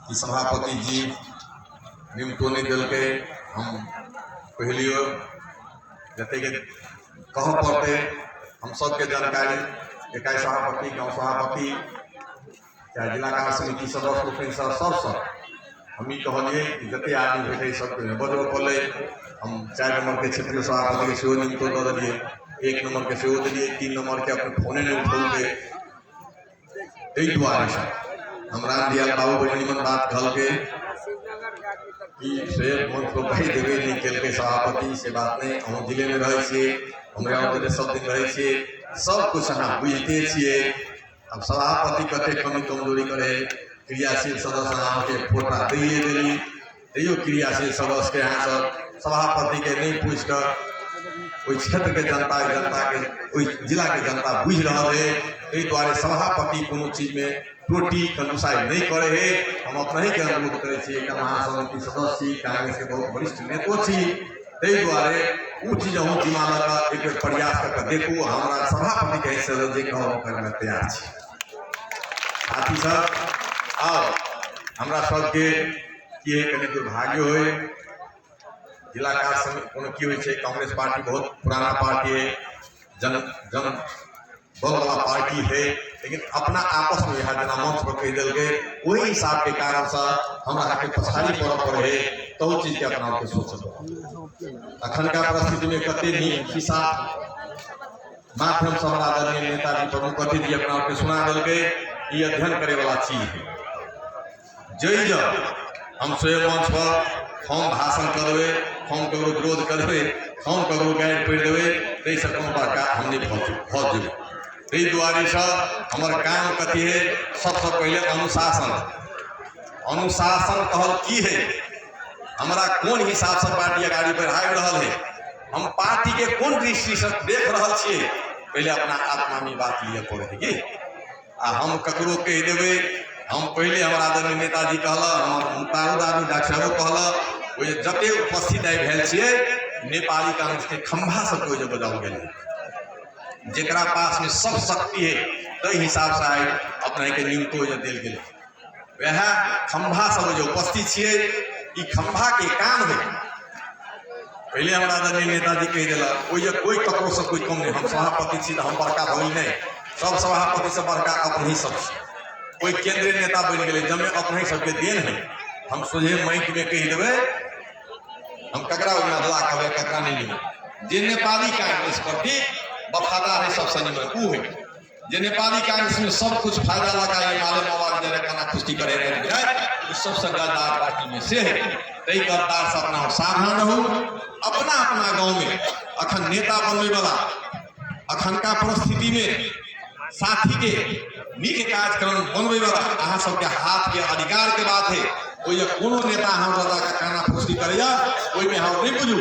कि सभापति जी निमतो नहीं दिल के हम पहलियो जते के कह पड़ते हम सबके जानकारी इकाई सभापति गाँव सभापति चाहे जिला कार्य समिति सदस्य सब हम ही कहलिए जते आदमी बैठे सबके बजब पड़े हम 4 नंबर के क्षेत्रीय सभापति के सेहो निमतो दे दिए, 1 नंबर के सेहो दिए, 3 नंबर के अपने फोने नहीं उठौलके। ताहि दुआरे से हम रामदयाल बाबू बड़ी निमन बात कहल के कि से मंच पर कही देवे नहीं केल के सभापति से बात नहीं हम जिले में रहे छे हमरा ओतरे सब दिन रहे छे सब कुछ अहाँ बुझते छिए। अब सभापति कते कमी कमजोरी करे क्रियाशील सदस्य अहाँ के फोटा दिए देली तैयो क्रियाशील सदस्य के अहाँ सब सभापति के नहीं पूछ कर कोई क्षेत्र के जनता के कोई जिला के जनता बुझ रहा है। ताहि द्वारे सभापति कोनो चीज में त्रुटि कंजुसाई नहीं करे है। हम अपना ही के अनुरोध करे छे कि महासमिति सदस्य कांग्रेस के बहुत वरिष्ठ नेता छी, ताहि द्वारे उ चीज हम दिमाग लगा एक प्रयास करके देखू हमरा सभापति के हिस्से जे कहब करे में तैयार छी। साथी सब आओ हमरा सबके कि कनी दुर्भाग्य होय जिला कार्य समिति कोनो की होय छे कांग्रेस पार्टी बहुत पुराना पार्टी है, जन बल वाला पार्टी है, लेकिन अपना आपस में यहाँ जना मंच पर कह दिल गए वही हिसाब के कारण से हमारा के पछाड़ी पड़े है तो चीज के अपना के सोच अखन का परिस्थिति में कते नीक खिस्सा माध्यम से हमारा आदरणीय नेताजी प्रमुख अतिथि अपना के सुना दिल गए। ये अध्ययन करे वाला चीज है। जय हम स्वयं मंच पर हम भाषण करवे हम ककरो विरोध करवे हम ककरो गाइड पढ़ देवे तई से कोनो बड़का हम नहीं भज जेबे। ताहि द्वारे से हमर काम कथी है सबसे पहले अनुशासन कहल की है हमारा कौन हिसाब से पार्टी आगे बढ़ाई रहा है हम पार्टी के कौन दृष्टि से देख रहा छे पहले अपना आत्मा में बात लिए पड़े आ हम ककरो कह देवे हम पहले हमारा आदरणीय नेताजी कहला हम मुतारुद आदमी डॉक्टर साहब कहला वो जते उपस्थित आई भेल छे नेपाली कांग्रेस के खंभा से कोई जो बजाओ गेल जेकरा पास में सब शक्ति है तई हिसाब से आई अपना के निमतो जो दिल गेल वह खंभा सब जो उपस्थित छे ई खंभा के काम है। पहले हमारा आदरणीय नेताजी कह दिला कोई ककरो से कोई कम नहीं हम सभापति छी हम बड़का भइल नहीं सब सभापति से बड़का अपने ही सब कोई केंद्रीय नेता बन गए जमे अपने सबके देन है हम सोझे माइक में कह देवे हम ककरा उम्मीदवार कहबे ककरा नहीं लेबे जे नेपाली कांग्रेस प्रति वफादार है सबसे निमन ऊ है जे नेपाली कांग्रेस में सब कुछ फायदा लगा ये माले मवाद जरे खाना खुशी करे रहे सबसे गद्दार पार्टी में से है। तई गद्दार से अपना सावधान रहू अपना अपना गांव में अखन नेता बनने वाला अखन का परिस्थिति में साथी के नीक कार्यक्रम बनवे वाला अहाँ सबके हाथ के अधिकार के बात है। कोई कोनो नेता हमरा का खाना पुष्टि करेगा ओई में हम नहीं बुझू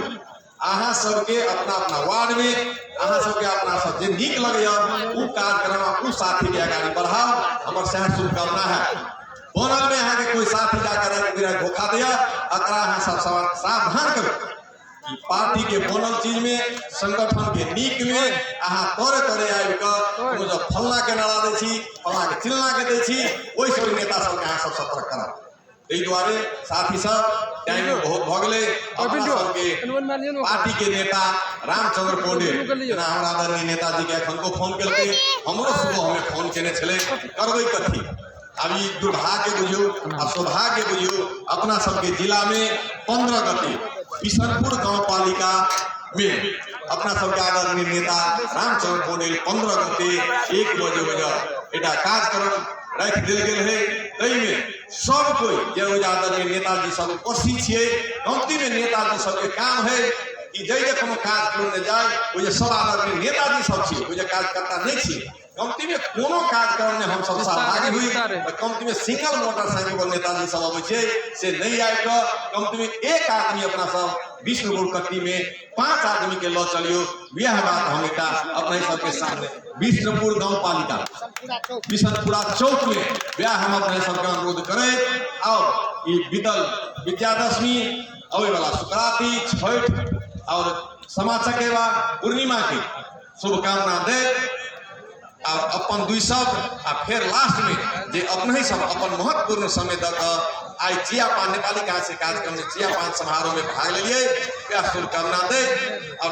अहाँ सबके अपना अपना वार्ड में अहाँ सबके अपना सब जे नीक लगेया उ कार्यक्रम उ साथी के आगे बढ़ाओ हमर सहर शुभकामना है। बनल में अहाँ के कोई साथी जाकर धोखा दिया अकरा अहाँ सब सावधान करो कि पार्टी के बनल चीज में संगठन के नीक में अहाँ तोरे तोरे आबि के जो फलना के नारा दै छी फलना के चिलना के दै छी ओइ सब नेता सब के अहाँ सब सतर्क करब। ताहि द्वारे साथी सब टाइम बहुत भ गेलै अपना सबके पार्टी के नेता रामचंद्र पौडेल जना हमरा आदरणीय नेताजी के एखन को फोन केलकै हमरो सुबह हमें फोन केने छले करबै कथी अभी दुर्भाग्य बुझियो आ सौभाग्य बुझियो अपना सबके जिला में 15 गते बिशनपुर गांव पालिका में अपना सबके आदरणीय नेता रामचंद्र पौडेल 15 गते 1 बजे एटा कार्यक्रम रख दिल गेल है। तई में सब कोई जे आदरणीय नेताजी सब उपस्थित छे कमती में नेताजी सबके काम है कि जै कोनो कार्यक्रम में जाए वो सब आदरणीय नेताजी सब छे वो कार्यकर्ता नहीं छे कमती में कोनो कार्यक्रम में हम सब सहभागी हुई कमती में सिंगल मोटरसाइकिल पर नेताजी सब अबै छे से नहीं आबि के कमती में एक आदमी अपना सब विष्णुपुर कट्टी में 5 आदमी के लो चलियो यह बात हम एक अपने सबके सामने विष्णुपुर गांव पालिका बिशनपुरा चौक में ब्याह हम अपने सबके अनुरोध करे और ये बीतल विजयादशमी अवे वाला शुक्राती छठ और समा चकेवा पूर्णिमा की शुभकामना दे और अपन दुई सब आ फिर लास्ट में जे अपने ही सब अपन महत्वपूर्ण समय दे आई चिया पान नेपाली कहा से कार्यक्रम में चिया पान समारोह में भाग ले लिए शुभकामना दे और